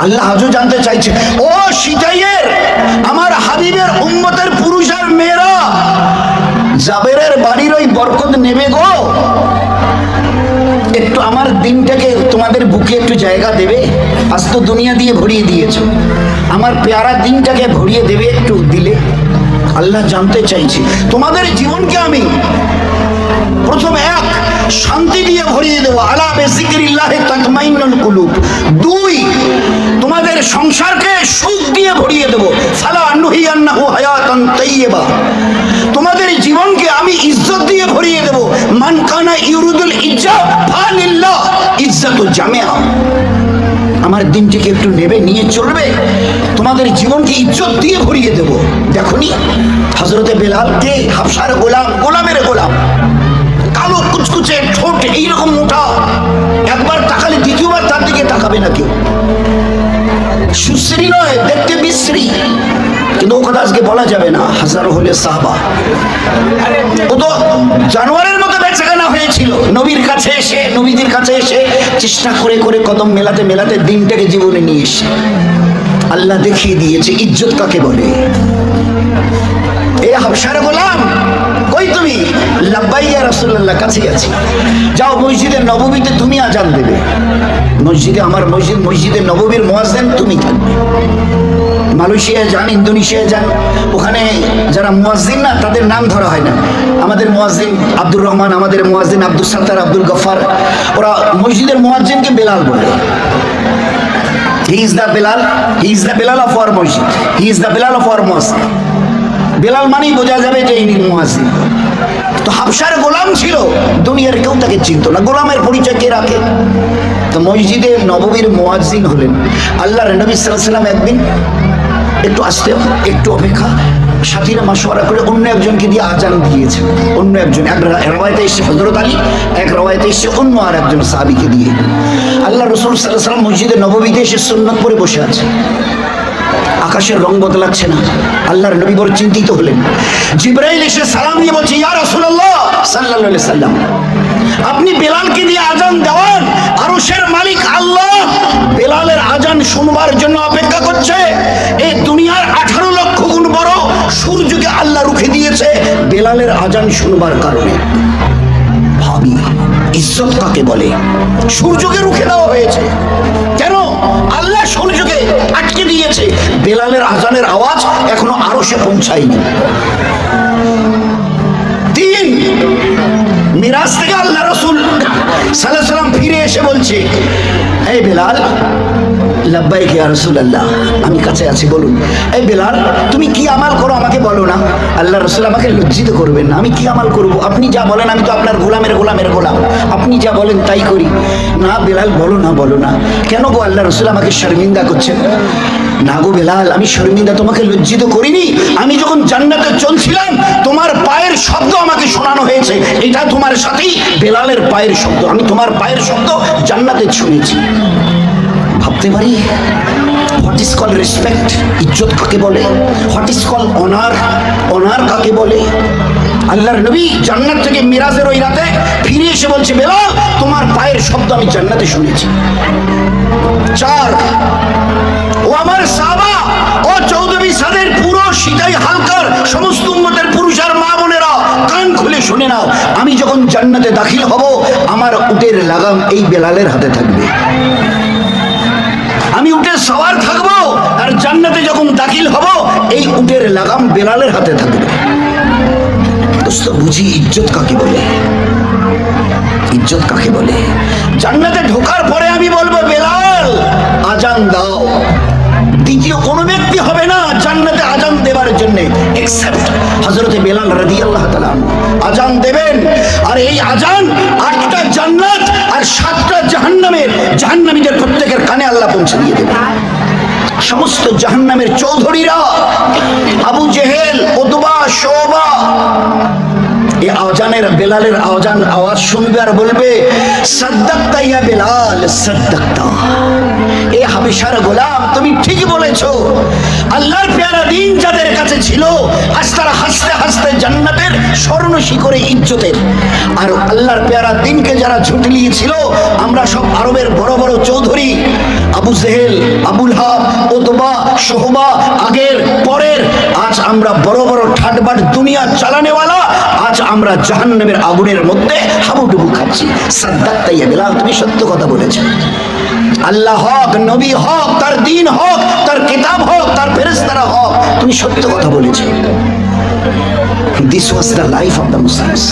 আল্লাহ আজও জানতে চাইছে, ও সিতাইয়ের আমার হাবিবের উম্মতের পুরুষ আর মেয়েরা, জাবেরের বাড়ির ওই বরকত নেবে গো? একটু আমার দিনটাকে তোমাদের বুকে একটু জায়গা দেবে? আজ তো দুনিয়া দিয়ে ভরিয়ে দিয়েছো, আমার পেয়ারা দিনটাকে ভরিয়ে দেবে একটু দিলে? আল্লাহ জানতে চাইছে তোমাদের জীবনকে আমি প্রথম এক শান্তি দিয়ে ভরিয়ে দেবো, আলা বিযিকরিল্লাহি তাতমাইন্নুল কুলুব। দুই, তোমাদের সংসারকে সুখ দিয়ে ভরিয়ে দেবো, ফালা নুহিয়ান্নাহু হায়াতান তাইয়্যিবা। তোমাদের জীবনকে আমি ইজ্জত দিয়ে ভরিয়ে দেবো, মান কানা ইউরিদুল ইজ্জাত ফালিল্লাহ ইজ্জাতু জামিআ। আমার দিনটিকে একটু নেবে, নিয়ে চলবে, তোমাদের জীবনকে ইজ্জত দিয়ে ভরিয়ে দেবো। দেখনি হযরতে বেলাল কে? হাবশার গোলাম, গোলামের গোলাম, কালো কুচকুচে ঠোঁট এইরকম মোটা, একবার তাকালে দ্বিতীয়বার তার দিকে তাকাবে না কেউ। সুশ্রী নয়, দেখতে বিশ্রী, কিন্তু ও কথা আজকে বলা যাবে না। হাজারো হলে সাহাবা, ও তো জানোয়ারের মতো বেচাকেনা হয়েছিল। নবীর কাছে এসে, নবীদের কাছে এসে চেষ্টা করে করে কদম মেলাতে মেলাতে দিনটাকে জীবনে নিয়ে এসে আল্লাহ দেখিয়ে দিয়েছে ইজ্জত কাকে বলে। এ হাবশার গোলাম, কই তুমি? লাব্বাই ইয়া রাসূলুল্লাহ, কাছে আছি। যাও মসজিদে নববীতে তুমি আজান দেবে। মসজিদে, আমার মসজিদ, মসজিদে নববীর মুয়াজ্জিন তুমি থাকবে। মালয়েশিয়া যান, ইন্দোনেশিয়া যান, ওখানে যারা মুয়াজ্জিন না তাদের নাম ধরা হয় না। আমাদের মুয়াজ্জিন আব্দুর রহমান, আমাদের মুয়াজ্জিন আব্দুল সাত্তার, আব্দুল গফফার, ওরা মসজিদের মুয়াজ্জিনকে বেলাল বলে। He is the Bilal, he is the Bilal of our masjid, he is the Bilal of our masjid. Bilal মানেই বোঝা যাবে যে ইনি মুয়াজ্জিন। তো হাবশার গোলাম ছিল, দুনিয়ার কেউ তাকে চিনত না। গোলামের পরিচয় কে রাখে? তো মসজিদে নববীর মুয়াজ্জিন হলেন আল্লাহর নবী সাল্লাল্লাহু আলাইহি ওয়াসাল্লাম। একদিন একটু আসতে, একটু অপেক্ষা, সাথীরা মাশওয়ারা করে অন্য একজনকে দিয়ে আজান দিয়েছে। অন্য একজন, এক রওয়ায়াতে এসে হযরত আলী, এক রওয়ায়াতে এসে অন্য আর একজন সাহাবীকে দিয়ে। আল্লাহ রাসূল সাল্লাল্লাহু আলাইহি ওয়াসাল্লাম মসজিদে নববীতে এসে সুন্নাত পড়ে বসে আছে। আকাশের রং বদলাচ্ছে না। আল্লাহর নবী বড় চিন্তিত হলেন। জিবরাইল এসে সালাম দিয়ে বলছে, ইয়া রাসূলুল্লাহ সাল্লাল্লাহু আলাইহি সাল্লাম, আপনি বেলালকে দিয়ে আজান দেওয়ান, আরশের মালিক আল্লাহ বেলালের আজান শুনবার জন্য অপেক্ষা করছে। এই দুনিয়ার 18 লক্ষ গুণ বড় সূর্যকে আল্লাহ রুখে দিয়েছে বেলালের আজান শুনবার কারণে। ভাবি ইজ্জত কাকে বলে? সূর্যকে রুখে দেওয়া হয়েছে কেন? আল্লাহ সূর্যকে আটকে দিয়েছে। বেলালের আজানের আওয়াজ এখনো আরশে পৌঁছায়নি। তিন, মিরাজ থেকে আল্লাহ রাসূল সাল্লাল্লাহু আলাইহি ওয়াসাল্লাম ফিরে এসে বলছে, এই বেলাল। লাব্বাইক ইয়া রাসূলুল্লাহ, আমি কাছে আছি, বলুন। এই বেলাল, তুমি কি আমাল করো আমাকে বলো না। আল্লাহ রাসূল আমাকে লজ্জিত করবেন না, আমি কি আমাল করব? আপনি যা বলেন, আমি তো আপনার গোলামের গোলামের গোলাম, আপনি যা বলেন তাই করি। না বেলাল, বলো না, বলো না। কেন গো? আল্লাহ রাসূল আমাকে শর্মিন্দা করছেন। না গো বেলাল, আমি শর্মিন্দা, তোমাকে লজ্জিত করিনি। আমি যখন জান্নাতে চলছিলাম তোমার পায়ের শব্দ আমাকে শোনানো হয়েছে, এটা তোমার সাথেই বেলালের পায়ের শব্দ। আমি তোমার পায়ের শব্দ জান্নাতে শুনেছি। ভাবতে পারি হোয়াট ইজ কল রেসপেক্ট, ইজ্জত কাকে বলে? What is call honour, honour কাকে বলে? আল্লাহর নবী জান্নাত থেকে মিরাজের ওই রাতে ফিরে এসে বলছে, বেলাল তোমার পায়ের শব্দ আমি জান্নাতে শুনেছি। চার, ও আমার সাহাবা, ও 14 সাদের পুরো সিতাই হালকার সমস্ত উম্মতের পুরুষ আর মা বোনেরা, কান খুলে শুনে নাও, আমি যখন জান্নাতে দাখিল হব আমার উটের লাগাম এই বেলালের হাতে থাকবে। আমি উটের সওয়ার থাকবো, আর জান্নাতে যখন দাখিল হব এই উটের লাগাম বেলালের হাতে থাকবে। দোস্ত, বুঝি ইজ্জত কাকে বলে? ইজ্জত কাকে বলে? জান্নাতে ঢোকার পরে আমি বলবো, বেলাল আজান দাও। দ্বিতীয় কোনো ব্যক্তি হবে না জান্নাতে আজান দেবার জন্য, এক্সেপ্ট হযরতে বেলাল রাদিয়াল্লাহু তাআলা আজান দেবেন। আর এই আজান 8টা জান্নাত আর 7টা জাহান্নামের জাহান্নামীদের প্রত্যেকের কানে আল্লাহ পৌঁছে দিয়ে দেবেন। সমস্ত জাহান্নামের চৌধুরীরা, আবু জেহেল, উতবা, শোবা, এই আজানের, বেলালের আজান আওয়াজ শুনবে আর বলবে, সাদ্দাকতা ইয়া বেলাল, সাদ্দাকতা। এই হাবশার গোলাম, তুমি ঠিকই বলেছো। আল্লাহর পেয়ারা দিন যাদের কাছে ছিল, আজ তারা হাসতে হাসতে জান্নাতের স্বর্ণ শিখরে ইজ্জতের। আর আল্লাহর পেয়ারা দিনকে যারা ঝুটলিয়েছিল, আমরা সব আরবের বড় বড় চৌধুরী, আবু জেহেল, আবুল হাব, উতবা, শোহবা, আগের পরের, আজ আমরা বড় বড় ঠাটবাট দুনিয়া চালানেওয়ালা, আজ আমরা জাহান্নামের আগুনের মধ্যে হাবুডুবু খাচ্ছি। সাদ্দাক্তা ইয়া বিলাল, তুমি সত্য কথা বলেছো। আল্লাহ হক, নবী হক, তার দিন হক, তার কিতাব হক, তার ফেরেশতারা হক, তুমি সত্য কথা বলেছো। This was the life of the Muslims.